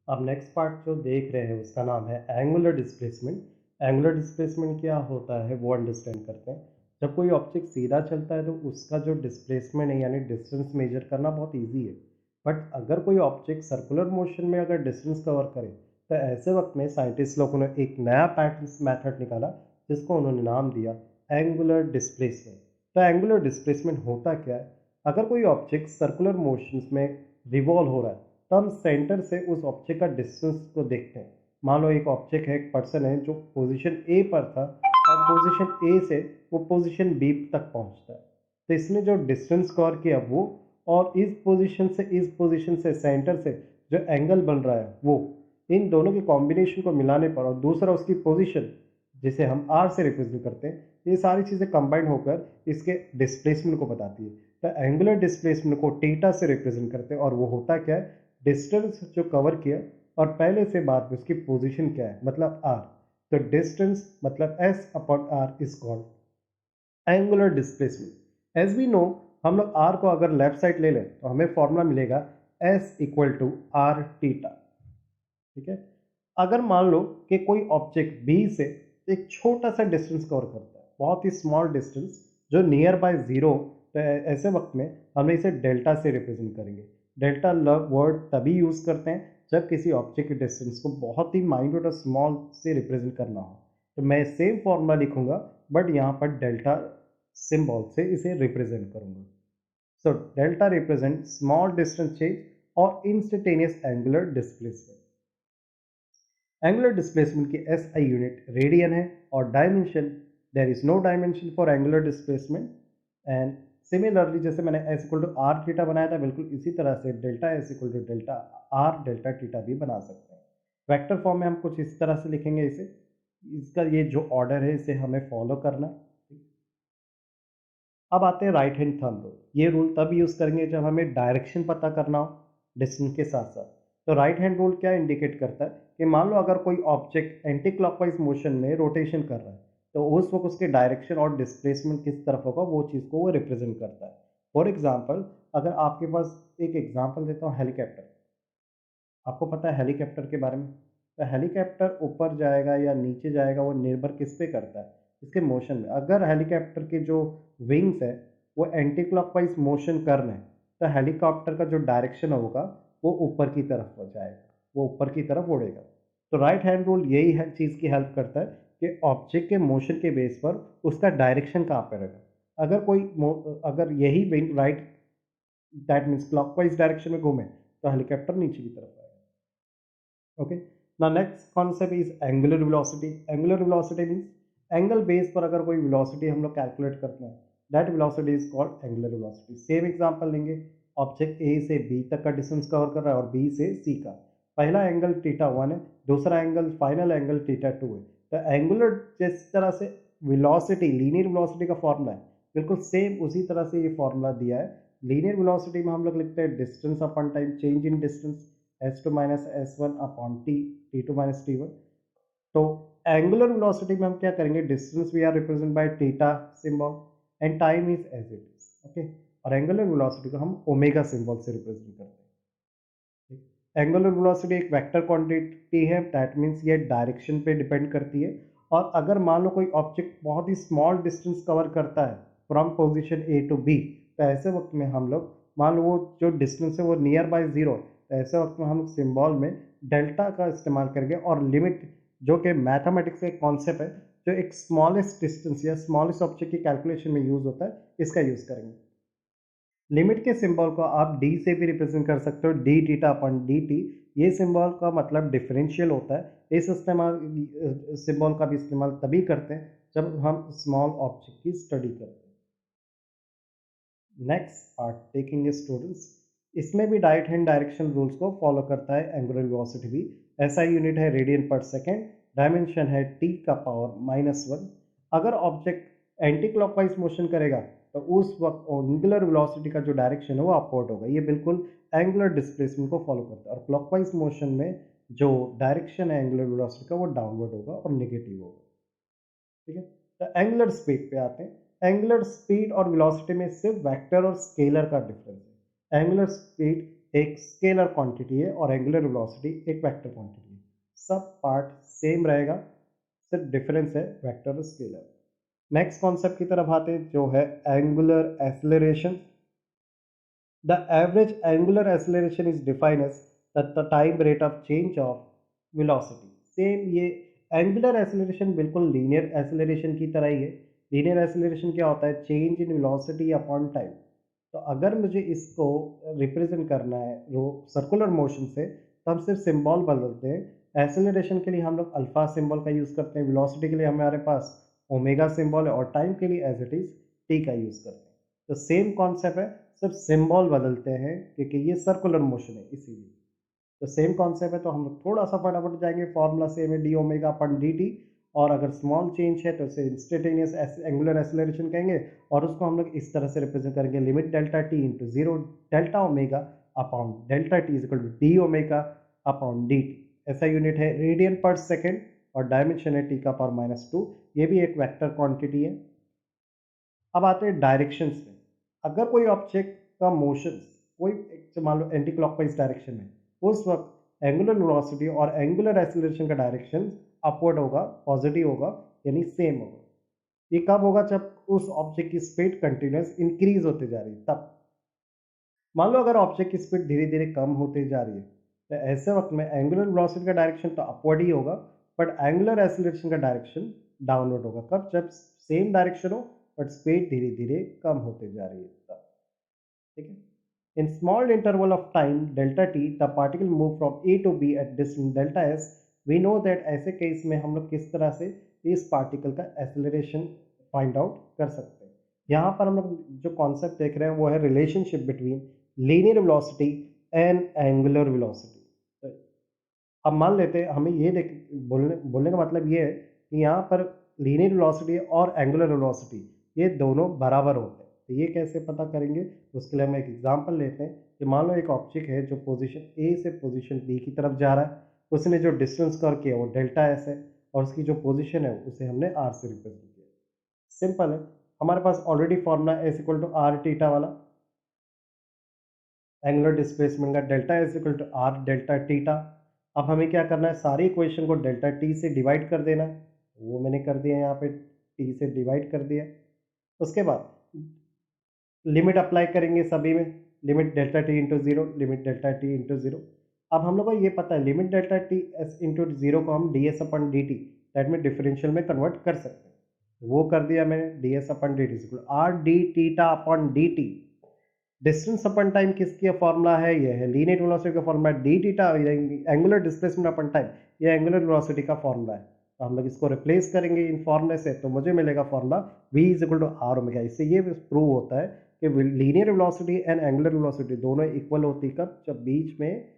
अब next part जो देख रहे हैं उसका नाम है एंगुलर डिस्प्लेसमेंट। एंगुलर डिस्प्लेसमेंट क्या होता है वो अंडरस्टैंड करते हैं। जब कोई ऑब्जेक्ट सीधा चलता है तो उसका जो डिस्प्लेसमेंट है यानी डिस्टेंस मेजर करना बहुत इजी है। बट अगर कोई ऑब्जेक्ट सर्कुलर मोशन में अगर डिस्टेंस कवर करे तो ऐसे वक्त में साइंटिस्ट लोगों ने एक नया पैटर्न मेथड निकाला जिसको उन्होंने नाम दिया एंगुलर डिस्प्लेसमेंट। तो एंगुलर डिस्प्लेसमेंट होता क्या है? अगर कोई ऑब्जेक्ट सर्कुलर मोशंस में रिवॉल्व हो रहा है तो हम सेंटर से उस ऑब्जेक्ट का डिस्टेंस को देखते हैं। मान लो एक ऑब्जेक्ट है, एक पर्सन है जो पोजीशन ए पर था और पोजीशन ए से वो पोजीशन बी तक पहुंचता है। तो इसने जो डिस्टेंस कवर किया वो, और इस पोजीशन से सेंटर से जो एंगल बन रहा है वो, इन दोनों के कॉम्बिनेशन को मिलाने पर, और दूसरा उसकी पोजीशन जिसे हम आर से रिप्रेजेंट करते हैं, ये सारी चीज़ें कंबाइन होकर इसके डिस्प्लेसमेंट को बताती है। तो एंगुलर डिस्प्लेसमेंट को थीटा से रिप्रेजेंट करते हैं और वो होता क्या है? डिस्टेंस जो कवर किया और पहले से बाद में उसकी पोजीशन क्या है, मतलब आर। तो डिस्टेंस मतलब S upon R is called angular displacement. As we know, हम लोग आर को अगर लेफ्ट साइड ले लें तो हमें फॉर्मूला मिलेगा S equal to R theta. ठीक है। अगर मान लो कि कोई ऑब्जेक्ट बी से एक छोटा सा डिस्टेंस कवर करता है, बहुत ही स्मॉल डिस्टेंस जो नियर बाय जीरो, तो ऐसे वक्त में हम इसे डेल्टा से रिप्रेजेंट करेंगे। डेल्टा वर्ड तभी यूज करते हैं जब किसी ऑब्जेक्ट के डिस्टेंस को बहुत ही माइन्यूट और स्मॉल से रिप्रेजेंट करना हो। तो मैं सेम फॉर्मूला लिखूंगा बट यहाँ पर डेल्टा सिंबल से इसे रिप्रेजेंट करूंगा। So delta represent small distance change और instantaneous angular displacement. Angular displacement की एसआई यूनिट रेडियन है और dimension, there is no dimension for angular displacement. And similarly जैसे मैंने S equal to R theta बनाया था, बिल्कुल इसी तरह से delta S equal to delta R delta theta भी बना सकते हैं। वेक्टर फॉर्म में हम कुछ इस तरह से लिखेंगे इसे। इसका ये जो ऑर्डर है इसे हमें फॉलो करना है। अब आते हैं राइट हैंड थंब रूल। ये रूल तब यूज़ करेंगे जब हमें डायरेक्शन पता करना हो डिस्टेंस के साथ साथ। तो राइट हैंड रूल क्या इंडिकेट करता है कि मान लो अगर कोई ऑब्जेक्ट एंटी क्लॉकवाइज मोशन में रोटेशन कर रहा है तो उस वक्त उसके डायरेक्शन और डिस्प्लेसमेंट किस तरफ होगा वो चीज़ को वो रिप्रेजेंट करता है। फॉर एग्जाम्पल, अगर आपके पास, एक एग्जाम्पल देता हूँ, हेलीकॉप्टर। आपको पता है हेलीकॉप्टर के बारे में? तो हेलीकॉप्टर ऊपर जाएगा या नीचे जाएगा वो निर्भर किस पे करता है? इसके मोशन में। अगर हेलीकॉप्टर के जो विंग्स है वो एंटी क्लॉकवाइज मोशन कर रहे हैं तो हेलीकॉप्टर का जो डायरेक्शन होगा वो ऊपर की तरफ हो जाएगा, वो ऊपर की तरफ उड़ेगा। तो राइट हैंड रूल यही है, चीज़ की हेल्प करता है कि ऑब्जेक्ट के मोशन के बेस पर उसका डायरेक्शन कहाँ पर रहेगा। अगर यही wing right, that means clockwise direction में घूमे तो हेलीकॉप्टर नीचे की तरफ आएगा। Okay. Now next concept is angular velocity. Angular velocity means angle base पर अगर कोई वेलोसिटी हम लोग कैलकुलेट करते हैं, that velocity is called angular velocity. Same example लेंगे। ऑब्जेक्ट ए से बी तक का डिस्टेंस कवर कर रहा है और बी से सी का। पहला एंगल थीटा 1 है, दूसरा एंगल, फाइनल एंगल थीटा 2 है। तो एंगुलर जिस तरह से वेलोसिटी, लीनियर वेलोसिटी का फॉर्मूला है, बिल्कुल सेम उसी तरह से ये फॉर्मूला दिया है। लीनियर वेलोसिटी में हम लोग लिखते हैं distance upon time, change in distance, s2 minus S one upon T, t2 minus T one. तो एंगुलर वेलोसिटी में हम क्या करेंगे? Distance we are represent by theta symbol and time is as it is. Okay. और angular velocity को हम omega symbol से represent करते हैं। एंगुलर वेलोसिटी एक वेक्टर क्वांटिटी है, दैट मीन्स ये डायरेक्शन पे डिपेंड करती है। और अगर मान लो कोई ऑब्जेक्ट बहुत ही स्मॉल डिस्टेंस कवर करता है from position A to B, तो ऐसे वक्त में हम लोग, मान लो वो जो डिस्टेंस है वो नियर बाय जीरो, तो ऐसे वक्त में हम सिंबल में डेल्टा का इस्तेमाल करेंगे और लिमिट, जो कि मैथमेटिक्स का एक कॉन्सेप्ट है जो एक स्मॉलेस्ट डिस्टेंस या स्मॉलेस्ट ऑब्जेक्ट की कैलकुलेशन में यूज होता है, इसका यूज करेंगे। लिमिट के सिंबल को आप डी से भी रिप्रेजेंट कर सकते हो, डी थीटा अपन डी टी। ये सिंबल का मतलब डिफरेंशियल होता है। इस इस्तेमाल सिंबल का भी इस्तेमाल तभी करते हैं जब हम स्मॉल ऑब्जेक्ट की स्टडी करते हैं। नेक्स्ट पार्ट देखेंगे स्टूडेंट्स। इसमें भी राइट हैंड डायरेक्शन रूल्स को फॉलो करता है एंगुलर वेलोसिटी भी। ऐसा यूनिट है रेडियन पर सेकेंड, डायमेंशन है टी का पावर -1। अगर ऑब्जेक्ट एंटी क्लॉकवाइज मोशन करेगा तो उस वक्त एंगुलर वेलोसिटी का जो डायरेक्शन है वो अपवर्ड होगा। ये बिल्कुल एंगुलर डिस्प्लेसमेंट को फॉलो करता है। और क्लॉकवाइज मोशन में जो डायरेक्शन है एंगुलर वेलोसिटी का वो डाउनवर्ड होगा और नेगेटिव होगा। ठीक है। तो एंगुलर स्पीड पे आते हैं। एंगुलर स्पीड और वेलोसिटी में सिर्फ वेक्टर और स्केलर का डिफरेंस है। एंगुलर स्पीड एक स्केलर क्वांटिटी है और एंगुलर वेलोसिटी एक वेक्टर क्वांटिटी है। सब पार्ट सेम रहेगा, सिर्फ डिफरेंस है वेक्टर और स्केलर। नेक्स्ट कॉन्सेप्ट की तरफ आते हैं जो है angular acceleration. The average angular acceleration is defined as the time rate of change of velocity. Same ये एंगुलर एक्सेलरेशन बिल्कुल लीनियर एक्सेलरेशन की तरह ही है। लीनियर एक्सेलरेशन क्या होता है? Change in velocity upon time. तो अगर मुझे इसको रिप्रेजेंट करना है सर्कुलर मोशन से, तो हम सिर्फ सिंबल बदलते हैं। एक्सेलरेशन के लिए हम लोग अल्फा सिंबल का यूज़ करते हैं, वेलोसिटी के लिए हमारे पास ओमेगा सिंबल है और टाइम के लिए एज इट इज़ टी का यूज़ करते हैं। तो सेम कॉन्सेप्ट है, सिर्फ सिंबल बदलते हैं क्योंकि ये सर्कुलर मोशन है इसीलिए। तो सेम कॉन्सेप्ट है, तो हम लोग थोड़ा सा फटाफट जाएंगे। फॉर्मूला सेम है, डी ओमेगा अपन डी टी, और अगर स्मॉल चेंज है तो इसे इंस्टेंटेनियस एंगुलर एक्सेलरेशन कहेंगे, और उसको हम लोग इस तरह से रिप्रेजेंट करेंगे, limit delta T into zero delta omega upon delta T is equal to D omega upon D T. ऐसा यूनिट है रेडियन पर सेकेंड और डायमेंशन है टी का पावर -2। ये भी एक वेक्टर क्वांटिटी है। अब आते हैं डायरेक्शंस में। अगर कोई ऑब्जेक्ट का मोशन कोई मान लो एंटी क्लॉकवाइज डायरेक्शन में, उस वक्त एंगुलर वेलोसिटी और एंगुलर एक्सेलरेशन का डायरेक्शन अपवर्ड होगा, पॉजिटिव होगा, यानी सेम होगा। ये कब होगा? जब उस ऑब्जेक्ट की स्पीड कंटिन्यूस इंक्रीज होते जा रही है तब। मान लो अगर ऑब्जेक्ट की स्पीड धीरे धीरे कम होती जा रही है, तो ऐसे वक्त में एंगुलर वेलोसिटी का डायरेक्शन तो अपवर्ड ही होगा, बट एंगुलर एक्सेलरेशन का डायरेक्शन डाउनवर्ड होगा। कब? जब सेम डायरेक्शन हो बट स्पीड धीरे धीरे कम होते जा रही है तब। ठीक है। In small interval of time delta t, the particle move from A to B at distance delta s. We know that ऐसे केस में हम लोग किस तरह से इस पार्टिकल का एक्सेलरेशन फाइंड आउट कर सकते हैं। यहाँ पर हम लोग जो कॉन्सेप्ट देख रहे हैं वो है relationship between linear velocity and angular velocity. अब मान लेते हैं, हमें ये देख बोलने का मतलब ये है कि यहाँ पर लीनियर वेलोसिटी और एंगुलर वेलोसिटी ये दोनों बराबर होते हैं। तो ये कैसे पता करेंगे? उसके लिए हम एक एग्जांपल लेते हैं कि मान लो एक ऑब्जेक्ट है जो पोजीशन ए से पोजीशन बी की तरफ जा रहा है, उसने जो डिस्टेंस कवर किया वो डेल्टा एस है, और उसकी जो पोजीशन है उसे हमने आर से रिप्रेजेंट किया। सिंपल है, हमारे पास already formula S equal to R theta वाला, एंगुलर डिस्प्लेसमेंट का delta S equal to R delta theta. अब हमें क्या करना है? सारी इक्वेशन को डेल्टा टी से डिवाइड कर देना है। वो मैंने कर दिया, यहाँ पे टी से डिवाइड कर दिया। उसके बाद लिमिट अप्लाई करेंगे सभी में, limit delta T into zero, limit delta T into zero. अब हम लोग को ये पता है limit delta T S into zero को हम D S upon D T that में डिफरेंशियल में कन्वर्ट कर सकते हैं। वो कर दिया मैंने, D S upon D T R D theta upon D T. Distance upon time किसकी फॉर्मूला है? ये है लीनियर वेलोसिटी का formula, D theta angular displacement अपन टाइम, ये एंगुलर वेलोसिटी का फॉर्मूला है। तो हम लोग इसको रिप्लेस करेंगे इन फॉर्मूले से, तो मुझे मिलेगा formula v is equal to R omega. इससे ये प्रूव होता है कि linear velocity and angular velocity दोनों इक्वल होती है कब? जब बीच में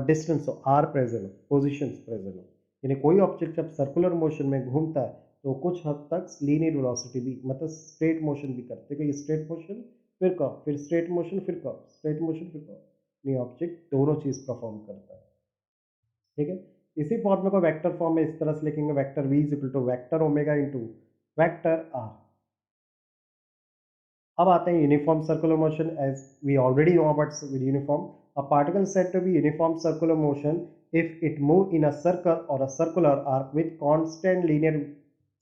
डिस्टेंस हो, आर प्रेजेंट हो, पोजिशन प्रेजेंट हो। यानी कोई ऑब्जेक्ट जब सर्कुलर मोशन में घूमता है तो कुछ हद तक लीनियर वेलोसिटी भी, मतलब स्ट्रेट मोशन भी करते हैं। स्ट्रेट मोशन फिर कर्व, फिर स्ट्रेट मोशन फिर कर्व, स्ट्रेट मोशन फिर कर्व, ये ऑब्जेक्ट दोनों चीज परफॉर्म करता है। ठीक है। इसी फॉर्मूले को वेक्टर फॉर्म में इस तरह से लिखेंगे, vector v is equal to vector omega into vector r। अब आते हैं uniform circular motion. As we already know about uniform, a particle said to be uniform circular motion if it move in a circle और a circular arc with constant linear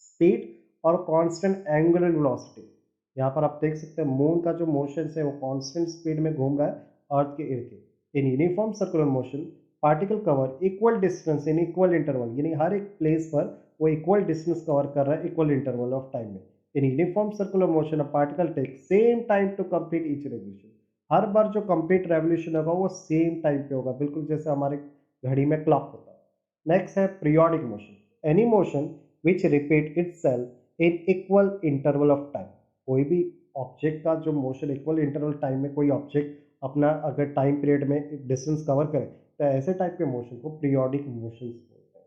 speed और constant angular velocity. यहाँ पर आप देख सकते हैं moon का जो मोशन है वो कांस्टेंट स्पीड में घूम रहा है अर्थ के इर्द गिर्द। इन uniform circular motion particle cover equal distance in equal interval, यानी हर एक प्लेस पर वो इक्वल डिस्टेंस कवर कर रहा है इक्वल इंटरवल ऑफ टाइम में। In uniform circular motion a particle take same time to complete each revolution. हर बार जो कंप्लीट रेवोल्यूशन होगा वो सेम टाइम पे होगा, बिल्कुल जैसे हमारे घड़ी में क्लॉक होता है। नेक्स्ट है periodic motion, any motion which repeat itself in equal interval of time. कोई भी ऑब्जेक्ट का जो मोशन इक्वल इंटरवल टाइम में कोई ऑब्जेक्ट अपना अगर टाइम पीरियड में डिस्टेंस कवर करे तो ऐसे टाइप के मोशन को पीरियोडिक मोशन बोलते हैं।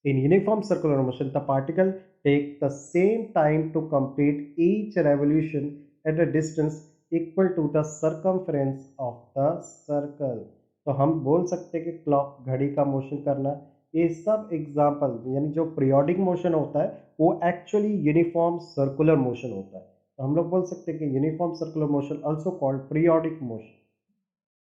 In uniform circular motion the particle take the same time to complete each revolution at a distance equal to the circumference of the circle. तो हम बोल सकते हैं कि क्लॉक, घड़ी का मोशन करना, ये सब एग्जाम्पल, यानी जो पीरियोडिक मोशन होता है वो एक्चुअली यूनिफॉर्म सर्कुलर मोशन होता है। तो हम लोग बोल सकते हैं कि uniform circular motion also called periodic motion.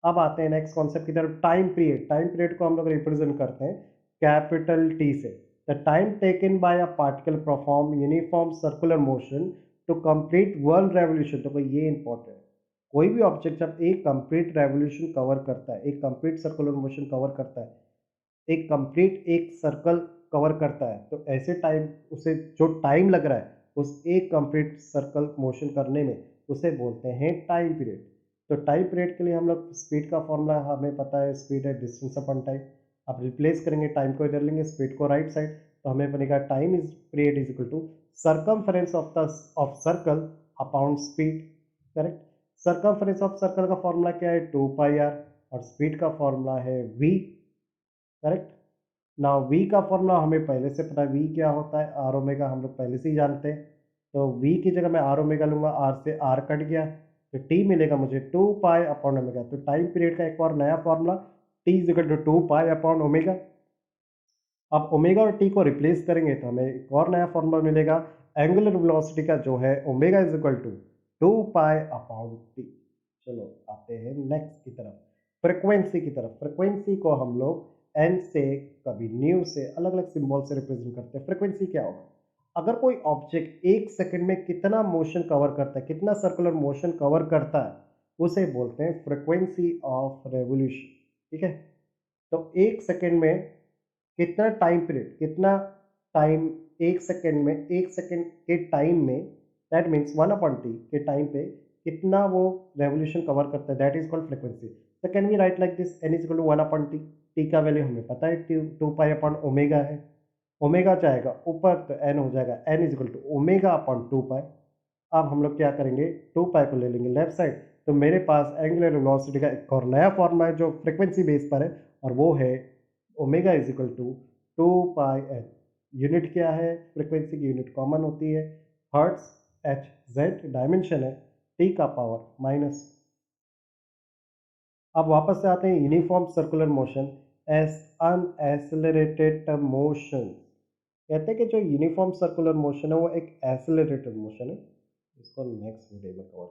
अब आते हैं नेक्स्ट कॉन्सेप्ट की तरफ, टाइम पीरियड। टाइम पीरियड को हम लोग रिप्रेजेंट करते हैं कैपिटल टी से। The time taken by a particle perform uniform circular motion to complete one revolution. तो भाई ये इंपॉर्टेंट है, कोई भी ऑब्जेक्ट जब एक कंप्लीट रेवोल्यूशन कवर करता है, एक कंप्लीट सर्कुलर मोशन कवर करता है, एक कंप्लीट एक सर्कल कवर करता है, तो ऐसे टाइम उसे जो टाइम लग रहा है उस एक कंप्लीट सर्कल मोशन करने में, उसे बोलते हैं टाइम पीरियड। तो टाइम पीरियड के लिए हम लोग स्पीड का फॉर्मूला हमें पता है, स्पीड है डिस्टेंस अपॉन टाइम। अब रिप्लेस करेंगे, टाइम को इधर लेंगे, स्पीड को राइट साइड, तो हमें बनेगा time is period is equal to circumference of the of circle upon speed. Correct. Circumference of circle का फॉर्मूला क्या है, 2 पाई आर, और स्पीड का फॉर्मूला है v। करेक्ट। ना v का फॉर्मूला हमें पहले से पता है, v क्या होता है, आर ओमेगा, हम लोग पहले से ही जानते हैं। तो v की जगह मैं आर ओमेगा लूंगा, r से r कट गया, तो t मिलेगा मुझे 2 पाई अपॉन ओमेगा। तो टाइम पीरियड का एक और नया formula, t is equal to 2 pi upon omega. अब ओमेगा और t को रिप्लेस करेंगे तो हमें एक और नया फॉर्मूला मिलेगा एंगुलर वेलोसिटी का, जो है omega is equal to 2 pi upon T. चलो आते हैं नेक्स्ट की तरफ, फ्रिक्वेंसी की तरफ। फ्रिक्वेंसी को हम लोग एन से, कभी न्यू से, अलग अलग सिंबल से रिप्रेजेंट करते हैं। फ्रिक्वेंसी क्या होगा, अगर कोई ऑब्जेक्ट एक सेकंड में कितना मोशन कवर करता है, कितना सर्कुलर मोशन कवर करता है, उसे बोलते हैं फ्रिक्वेंसी ऑफ रेवोल्यूशन। ठीक है। तो एक सेकंड में कितना टाइम पीरियड, कितना टाइम, एक सेकंड में, एक सेकंड के टाइम में, दैट मीन्स 1/t के टाइम पे कितना वो रेवोल्यूशन कवर करता है, दैट इज कॉल्ड फ्रिक्वेंसी। तो can we write like this, n is equal to 1/t। T का वैल्यू हमें पता है 2 पाई अपॉन ओमेगा है, ओमेगा जाएगा ऊपर तो n हो जाएगा, n is equal to omega upon 2 pi. अब हम लोग क्या करेंगे, 2 पाई को ले लेंगे लेफ्ट साइड, तो मेरे पास एंगुलर वेलोसिटी का एक और नया फॉर्मूला है जो फ्रिक्वेंसी बेस पर है, और वो है omega is equal to 2 pi N. Unit क्या है, फ्रिक्वेंसी की यूनिट कॉमन होती है, हर्ट्स, एच जेड डायमेंशन है, टी का पावर माइनस। अब वापस से आते हैं uniform circular motion as unaccelerated motion. कहते हैं कि जो यूनिफॉर्म सर्कुलर मोशन है वो एक एक्सेलरेटेड मोशन है। इसको नेक्स्ट वीडियो में कवर